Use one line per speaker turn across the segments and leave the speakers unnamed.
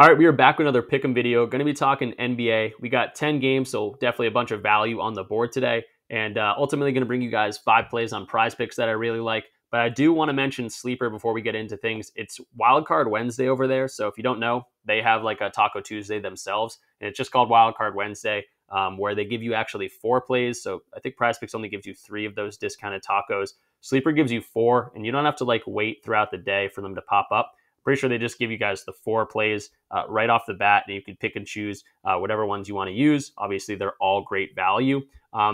All right, we are back with another pick'em video. Going to be talking NBA. We got 10 games, so definitely a bunch of value on the board today. And ultimately going to bring you guys 5 plays on prize picks that I really like. But I do want to mention Sleeper before we get into things. It's Wildcard Wednesday over there. So if you don't know, they have like a Taco Tuesday themselves. And it's just called Wildcard Wednesday, where they give you actually 4 plays. So I think prize picks only gives you 3 of those discounted tacos. Sleeper gives you 4, and you don't have to like wait throughout the day for them to pop up. Pretty sure they just give you guys the 4 plays right off the bat, and you can pick and choose whatever ones you want to use. Obviously, they're all great value.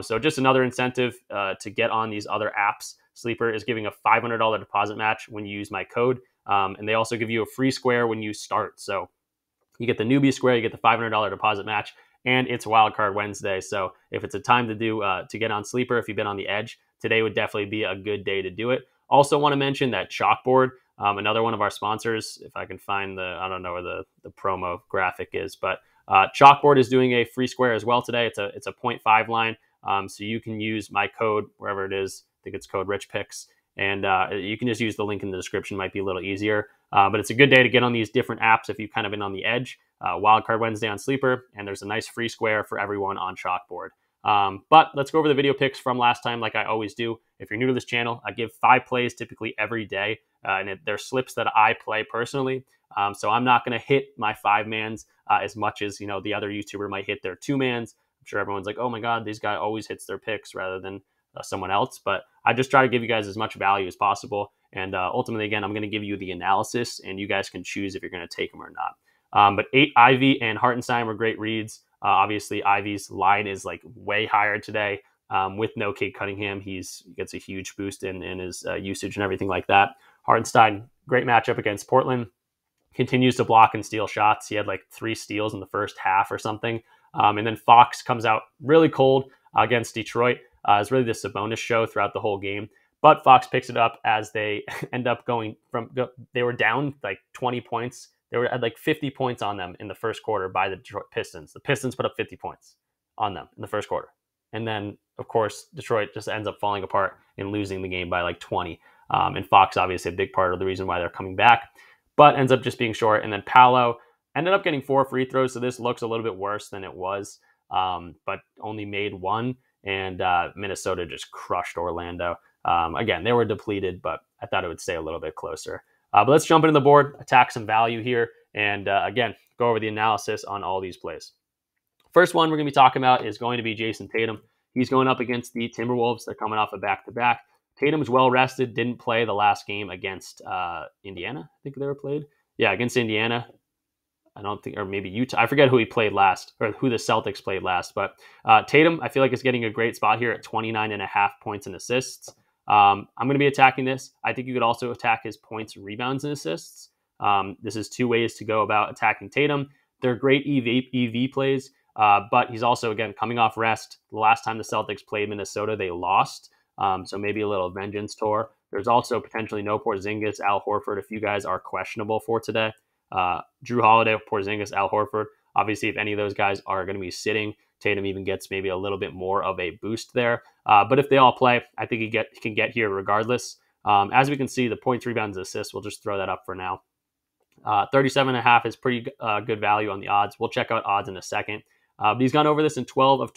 So just another incentive to get on these other apps. Sleeper is giving a $500 deposit match when you use my code, and they also give you a free square when you start. So you get the newbie square, you get the $500 deposit match, and it's Wildcard Wednesday. So if it's a time to do to get on Sleeper, if you've been on the edge, today would definitely be a good day to do it. Also want to mention that Chalkboard, another one of our sponsors, if I can find I don't know where the promo graphic is, but Chalkboard is doing a free square as well today. It's a 0.5 line. So you can use my code, wherever it is. I think it's code RichPicks. And you can just use the link in the description. Might be a little easier. But it's a good day to get on these different apps if you've kind of been on the edge. Wildcard Wednesday on Sleeper. And there's a nice free square for everyone on Chalkboard. But let's go over the video picks from last time like I always do. If you're new to this channel, I give 5 plays typically every day. And they're slips that I play personally. So I'm not going to hit my 5-mans as much as, the other YouTuber might hit their 2-mans. I'm sure everyone's like, oh my God, this guy always hits their picks rather than someone else. But I just try to give you guys as much value as possible. And ultimately, again, I'm going to give you the analysis, and you guys can choose if you're going to take them or not. But 8 Ivy and Hartenstein were great reads. Obviously, Ivy's line is like way higher today. With no Cade Cunningham, he gets a huge boost in his usage and everything like that. Hartenstein, great matchup against Portland. Continues to block and steal shots. He had like 3 steals in the first half or something. And then Fox comes out really cold against Detroit. It's really the Sabonis show throughout the whole game. But Fox picks it up as they end up they were down like 20 points. They were at like 50 points on them in the first quarter by the Detroit Pistons. The Pistons put up 50 points on them in the first quarter. And then, of course, Detroit just ends up falling apart and losing the game by like 20. And Fox, obviously, a big part of the reason why they're coming back, but ends up just being short. And then Paolo ended up getting 4 free throws, so this looks a little bit worse than it was, but only made 1. And Minnesota just crushed Orlando. Again, they were depleted, but I thought it would stay a little bit closer. But let's jump into the board, attack some value here, and again, go over the analysis on all these plays. First one we're going to be talking about is going to be Jayson Tatum. He's going up against the Timberwolves. They're coming off a back-to-back. Tatum's well-rested, didn't play the last game against Indiana. I think they were played. Yeah, against Indiana. I don't think, or maybe Utah. I forget who he played last, or who the Celtics played last. But Tatum, I feel like, is getting a great spot here at 29.5 points and assists. I'm going to be attacking this. I think you could also attack his points, rebounds, and assists. This is 2 ways to go about attacking Tatum. They're great EV plays, but he's also, again, coming off rest. The last time the Celtics played Minnesota, they lost. So maybe a little vengeance tour. There's also potentially no Porzingis, Al Horford. A few guys are questionable for today. Drew Holiday, Porzingis, Al Horford. Obviously, if any of those guys are going to be sitting, Tatum even gets maybe a little bit more of a boost there. But if they all play, I think he can get here regardless. As we can see, the points, rebounds, assists, we'll just throw that up for now. 37.5 is pretty good value on the odds. We'll check out odds in a second. But he's gone over this in 12 of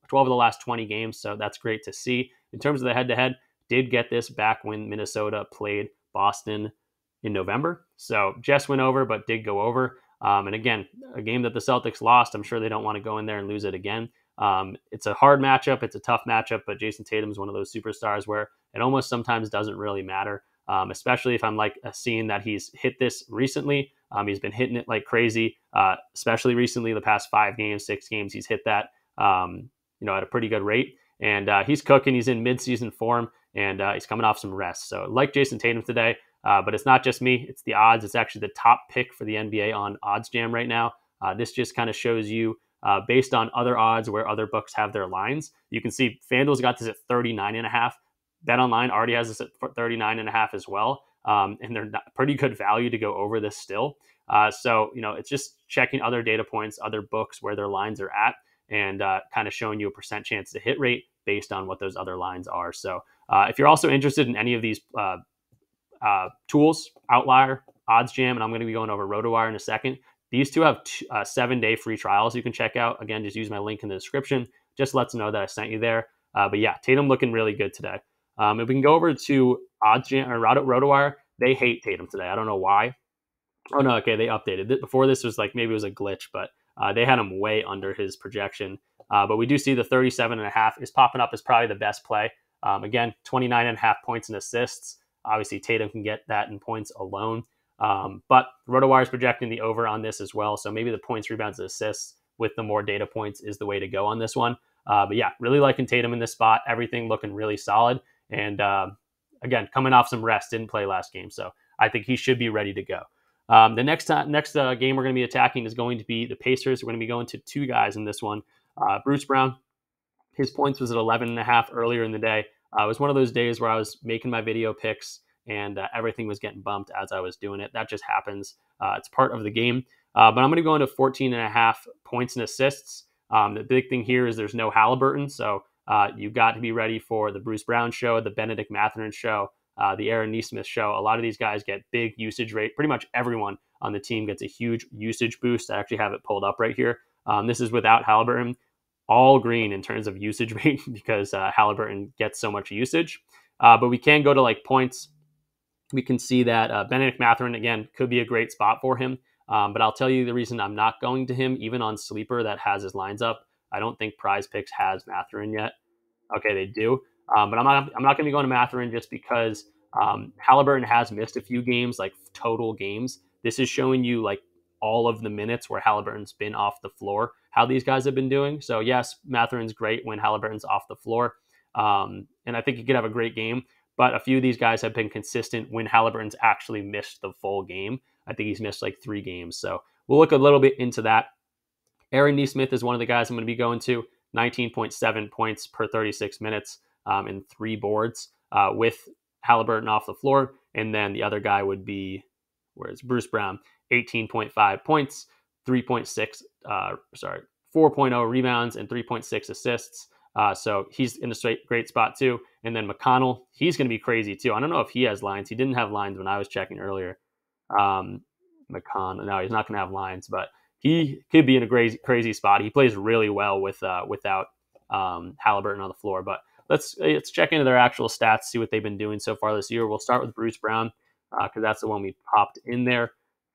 the last 20 games, so that's great to see. In terms of the head-to-head, did get this back when Minnesota played Boston in November. So just went over, but did go over. And again, a game that the Celtics lost, I'm sure they don't want to go in there and lose it again. It's a hard matchup. It's a tough matchup, but Jayson Tatum is one of those superstars where it almost sometimes doesn't really matter, especially if I'm like seeing that he's hit this recently. He's been hitting it like crazy, especially recently, the past 5 games, 6 games, he's hit that, at a pretty good rate. And he's cooking. He's in midseason form, and he's coming off some rest. So like Jayson Tatum today, but it's not just me. It's the odds. It's actually the top pick for the NBA on OddsJam right now. This just kind of shows you, based on other odds where other books have their lines. You can see FanDuel's got this at 39.5. BetOnline already has this at 39.5 as well. And they're pretty good value to go over this still. So, it's just checking other data points, other books where their lines are at, and kind of showing you a percent chance to hit rate based on what those other lines are. So if you're also interested in any of these tools, Outlier, OddsJam, and I'm going to be going over RotoWire in a second, These two have 7-day free trials you can check out. Again, just use my link in the description. Just lets them know that I sent you there. But yeah, Tatum looking really good today. If we can go over to OddsJam or RotoWire, they hate Tatum today. I don't know why. Oh no, okay, they updated. Before this was like maybe it was a glitch, but they had him way under his projection. But we do see the 37.5 is popping up as probably the best play. Again, 29.5 points and assists. Obviously, Tatum can get that in points alone. But RotoWire is projecting the over on this as well. So maybe the points, rebounds, and assists with the more data points is the way to go on this one. But yeah, really liking Tatum in this spot. Everything looking really solid. And again, coming off some rest, didn't play last game. So I think he should be ready to go. The next game we're going to be attacking is going to be the Pacers. We're going to be going to two guys in this one. Bruce Brown, his points was at 11.5 earlier in the day. It was one of those days where I was making my video picks and everything was getting bumped as I was doing it. That just happens. It's part of the game. But I'm going to go into 14.5 points and assists. The big thing here is there's no Halliburton. So you've got to be ready for the Bruce Brown show, the Benedict Mathurin show, the Aaron Nesmith show. A lot of these guys get big usage rate. Pretty much everyone on the team gets a huge usage boost. I actually have it pulled up right here. This is without Halliburton. All green in terms of usage rate because Halliburton gets so much usage. But we can go to like points. We can see that Benedict Mathurin, again, could be a great spot for him. But I'll tell you the reason I'm not going to him, even on Sleeper that has his lines up. I don't think PrizePicks has Mathurin yet. Okay, they do. But I'm not going to be going to Mathurin just because Halliburton has missed a few games, like total games. This is showing you like all of the minutes where Halliburton's been off the floor, how these guys have been doing. So yes, Mathurin's great when Halliburton's off the floor. And I think he could have a great game. But a few of these guys have been consistent when Halliburton's actually missed the full game. I think he's missed like 3 games. So we'll look a little bit into that. Aaron Nesmith is one of the guys I'm going to be going to. 19.7 points per 36 minutes and 3 boards with Halliburton off the floor. And then the other guy would be, where's Bruce Brown? 18.5 points, 4.0 rebounds, and 3.6 assists. So he's in a great spot too. And then McConnell, he's going to be crazy too. I don't know if he has lines. He didn't have lines when I was checking earlier. McConnell, no, he's not going to have lines, but he could be in a crazy spot. He plays really well without Halliburton on the floor. But let's check into their actual stats, see what they've been doing so far this year. We'll start with Bruce Brown because that's the one we popped in there.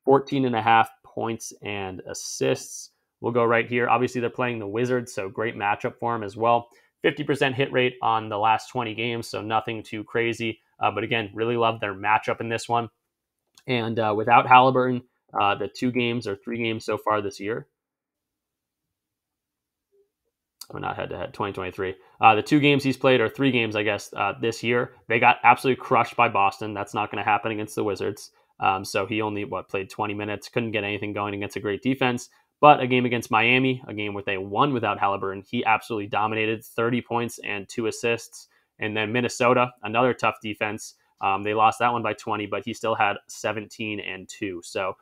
14.5 points and assists. We'll go right here. Obviously, they're playing the Wizards, so great matchup for him as well. 50% hit rate on the last 20 games, so nothing too crazy. But again, really love their matchup in this one. And without Halliburton, the 2 games or 3 games so far this year. Well, not head-to-head, 2023. The 2 games he's played, or 3 games, I guess, this year, they got absolutely crushed by Boston. That's not going to happen against the Wizards. So he only, played 20 minutes, couldn't get anything going against a great defense. But a game against Miami, a game where they won without Halliburton, he absolutely dominated, 30 points and 2 assists. And then Minnesota, another tough defense. They lost that one by 20, but he still had 17 and 2. So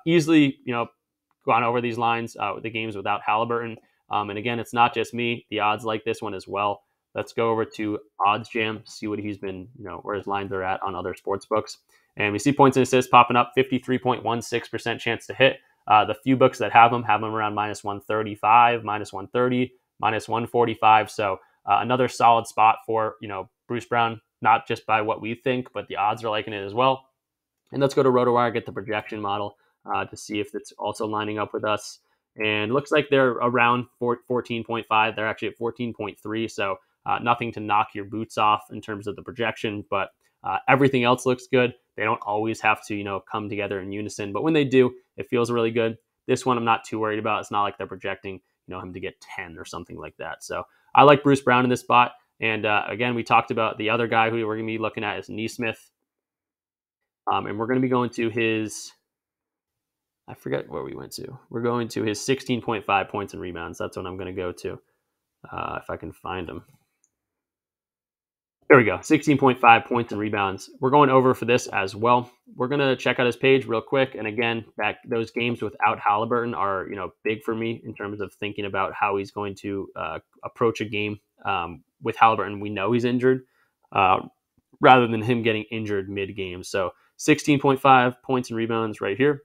easily, gone over these lines, the games without Halliburton. And again, it's not just me. The odds like this one as well. Let's go over to OddsJam, see what he's been, where his lines are at on other sports books. And we see points and assists popping up, 53.16% chance to hit. The few books that have them around minus 135, minus 130, minus 145. So another solid spot for, Bruce Brown, not just by what we think, but the odds are liking it as well. And let's go to RotoWire, get the projection model to see if it's also lining up with us. And it looks like they're around 14.5. They're actually at 14.3. So nothing to knock your boots off in terms of the projection, but everything else looks good. They don't always have to, come together in unison, but when they do, it feels really good. This one I'm not too worried about. It's not like they're projecting, him to get 10 or something like that. So I like Bruce Brown in this spot. And again, we talked about the other guy who we're going to be looking at is Nesmith. And we're going to be going to his, I forget where we went to. We're going to his 16.5 points and rebounds. That's what I'm going to go to if I can find him. There we go, 16.5 points and rebounds. We're going over for this as well. We're going to check out his page real quick. And again, those games without Halliburton are, big for me in terms of thinking about how he's going to approach a game. With Halliburton, we know he's injured rather than him getting injured mid-game. So 16.5 points and rebounds right here.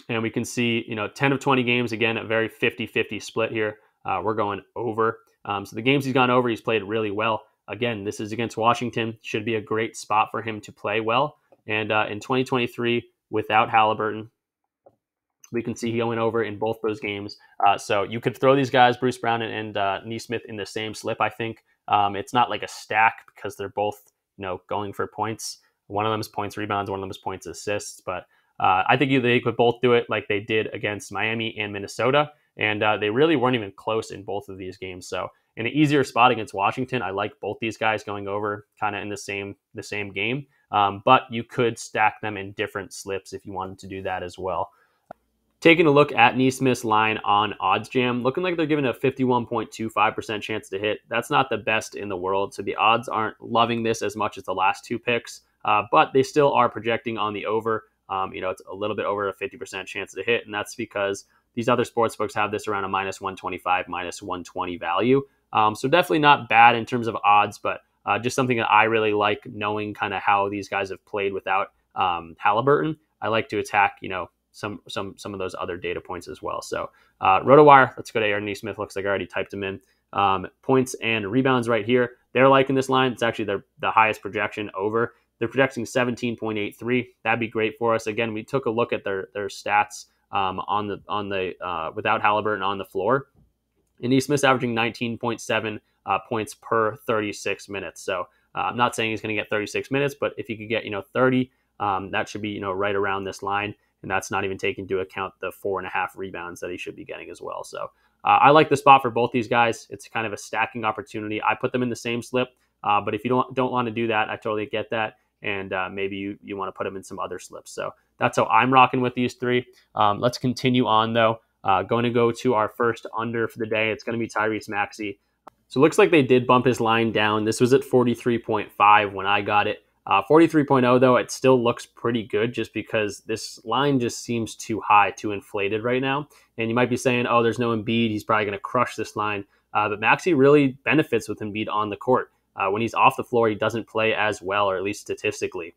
And we can see, 10 of 20 games, again, a very 50-50 split here. We're going over. So the games he's gone over, he's played really well. Again, this is against Washington. Should be a great spot for him to play well. And in 2023, without Halliburton, we can see he went over in both those games. So you could throw these guys, Bruce Brown and Nesmith, in the same slip, I think. It's not like a stack because they're both, going for points. One of them is points, rebounds. One of them is points, assists. But I think they could both do it like they did against Miami and Minnesota. And they really weren't even close in both of these games. So in an easier spot against Washington, I like both these guys going over kind of in the same game. But you could stack them in different slips if you wanted to do that as well. Taking a look at Nesmith's line on OddsJam, looking like they're giving a 51.25% chance to hit. That's not the best in the world, so the odds aren't loving this as much as the last two picks, but they still are projecting on the over. It's a little bit over a 50% chance to hit, and that's because these other sportsbooks have this around a minus 125, minus 120 value. So definitely not bad in terms of odds, but just something that I really like, knowing kind of how these guys have played without Halliburton. I like to attack, some of those other data points as well. So RotoWire, let's go to Aaron Nesmith. Looks like I already typed him in. Points and rebounds right here. They're liking this line. It's actually the highest projection over. They're projecting 17.83. That'd be great for us. Again, we took a look at their stats on the without Halliburton on the floor. And Nesmith's averaging 19.7 points per 36 minutes. So I'm not saying he's going to get 36 minutes, but if he could get 30, that should be right around this line. And that's not even taking into account the 4.5 rebounds that he should be getting as well. So I like the spot for both these guys. It's kind of a stacking opportunity. I put them in the same slip, but if you don't want to do that, I totally get that. And maybe you want to put them in some other slips. So that's how I'm rocking with these three. Let's continue on, though. Going to go to our first under for the day. It's going to be Tyrese Maxey. So it looks like they did bump his line down. This was at 43.5 when I got it. 43.0, though, it still looks pretty good just because this line just seems too high, too inflated right now. And you might be saying, oh, there's no Embiid. He's probably going to crush this line. But Maxey really benefits with Embiid on the court. When he's off the floor, he doesn't play as well, or at least statistically.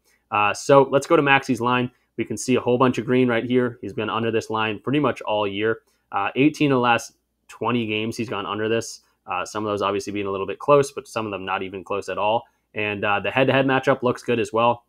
So let's go to Maxey's line. We can see a whole bunch of green right here. He's been under this line pretty much all year. 18 of the last 20 games, he's gone under this. Some of those obviously being a little bit close, but some of them not even close at all. And the head-to-head matchup looks good as well.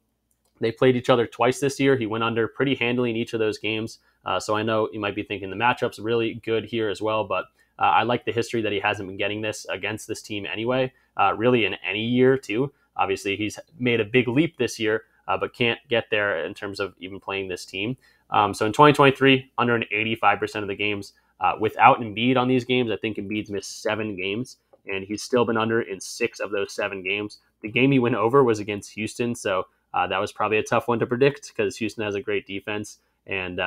They played each other twice this year. He went under pretty handily in each of those games. So I know you might be thinking the matchup's really good here as well, but I like the history that he hasn't been getting this against this team anyway, really in any year too. Obviously, he's made a big leap this year, but can't get there in terms of even playing this team. So in 2023, under an 85% of the games. Without Embiid on these games, I think Embiid's missed 7 games, and he's still been under in 6 of those 7 games. The game he went over was against Houston, so that was probably a tough one to predict because Houston has a great defense. And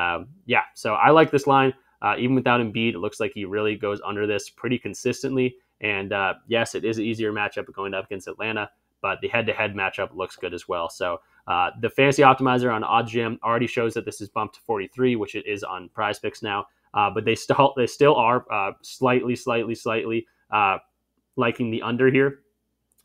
so I like this line. Even without Embiid, it looks like he really goes under this pretty consistently. And yes, it is an easier matchup going up against Atlanta, but the head-to-head matchup looks good as well. So the fantasy optimizer on OddsJam already shows that this is bumped to 43, which it is on PrizePicks now. But they still are slightly liking the under here.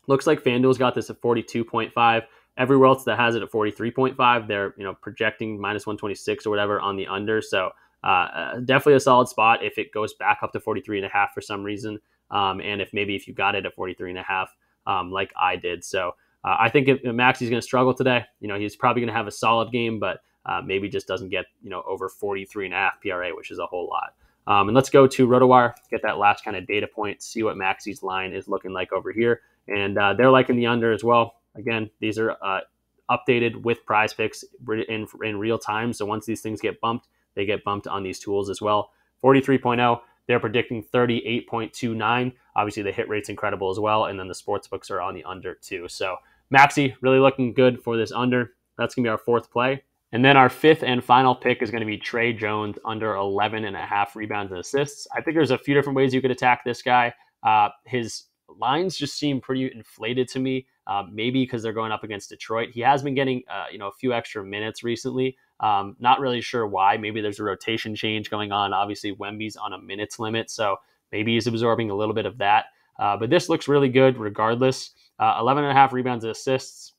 Looks like FanDuel's got this at 42.5. Everywhere else that has it at 43.5, they're projecting minus 126 or whatever on the under. So definitely a solid spot if it goes back up to 43.5 for some reason, and if you got it at 43.5 like I did. So I think if Maxey's going to struggle today, he's probably going to have a solid game, but maybe just doesn't get over 43.5 PRA, which is a whole lot. And let's go to RotoWire, get that last kind of data point, see what Maxey's line is looking like over here. And they're liking the under as well. Again, these are updated with PrizePicks in real time. So once these things get bumped, they get bumped on these tools as well. 43.0, they're predicting 38.29. Obviously, the hit rate's incredible as well. And then the sports books are on the under too. So Maxey really looking good for this under. That's going to be our 4th play. And then our 5th and final pick is going to be Trey Jones under 11.5 rebounds and assists. I think there's a few different ways you could attack this guy. His lines just seem pretty inflated to me, maybe because they're going up against Detroit. He has been getting a few extra minutes recently. Not really sure why. Maybe there's a rotation change going on. Obviously, Wemby's on a minutes limit, so maybe he's absorbing a little bit of that. But this looks really good regardless. 11.5 rebounds and assists.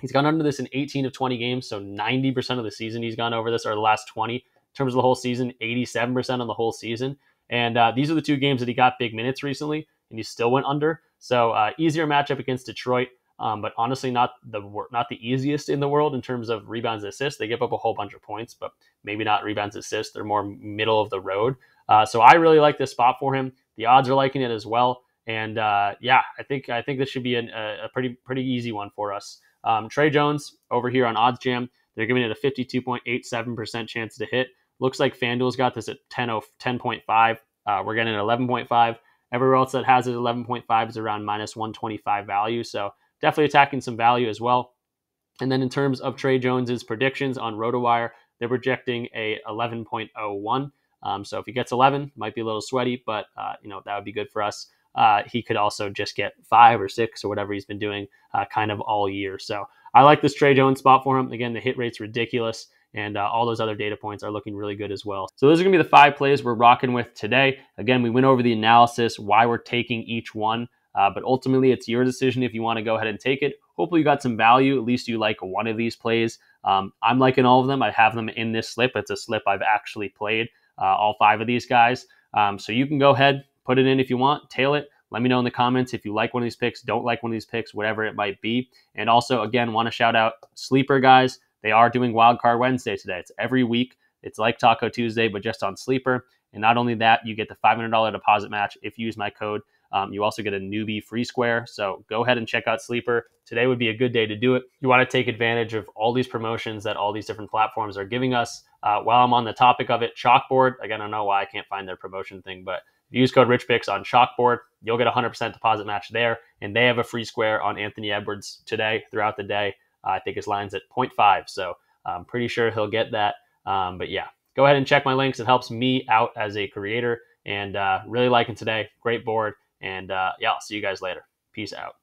He's gone under this in 18 of 20 games, so 90% of the season he's gone over this, or the last 20. terms of the whole season, 87% on the whole season. And these are the 2 games that he got big minutes recently, and he still went under. So easier matchup against Detroit, but honestly not the easiest in the world in terms of rebounds and assists. They give up a whole bunch of points, but maybe not rebounds and assists. They're more middle of the road. So I really like this spot for him. The odds are liking it as well. And yeah, I think this should be a pretty easy one for us. Trey Jones over here on Odds Jam, they're giving it a 52.87% chance to hit. Looks like FanDuel's got this at 10.5. We're getting an 11.5. Everywhere else that has it 11.5 is around minus 125 value. So definitely attacking some value as well. And then in terms of Trey Jones's predictions on RotoWire, they're projecting a 11.01. So if he gets 11, might be a little sweaty, but that would be good for us. He could also just get 5 or 6 or whatever he's been doing kind of all year. So I like this Trey Jones spot for him. Again, the hit rate's ridiculous, and all those other data points are looking really good as well. So those are going to be the 5 plays we're rocking with today. Again, we went over the analysis, why we're taking each one, but ultimately it's your decision if you want to go ahead and take it. Hopefully you got some value. At least you like one of these plays. I'm liking all of them. I have them in this slip. It's a slip I've actually played, all 5 of these guys. So you can go ahead, put it in if you want, tail it. Let me know in the comments if you like one of these picks, don't like one of these picks, whatever it might be. And also, again, want to shout out Sleeper guys. They are doing Wildcard Wednesday today. It's every week. It's like Taco Tuesday, but just on Sleeper. And not only that, you get the $500 deposit match if you use my code. You also get a newbie free square. So go ahead and check out Sleeper. Today would be a good day to do it. You want to take advantage of all these promotions that all these different platforms are giving us. While I'm on the topic of it, Chalkboard, again, I don't know why I can't find their promotion thing, but if you use code RichPicks on Chalkboard, you'll get a 100% deposit match there. And they have a free square on Anthony Edwards today, throughout the day. I think his line's at 0.5. So I'm pretty sure he'll get that. But yeah, go ahead and check my links. It helps me out as a creator. And really liking today. Great board. And yeah, I'll see you guys later. Peace out.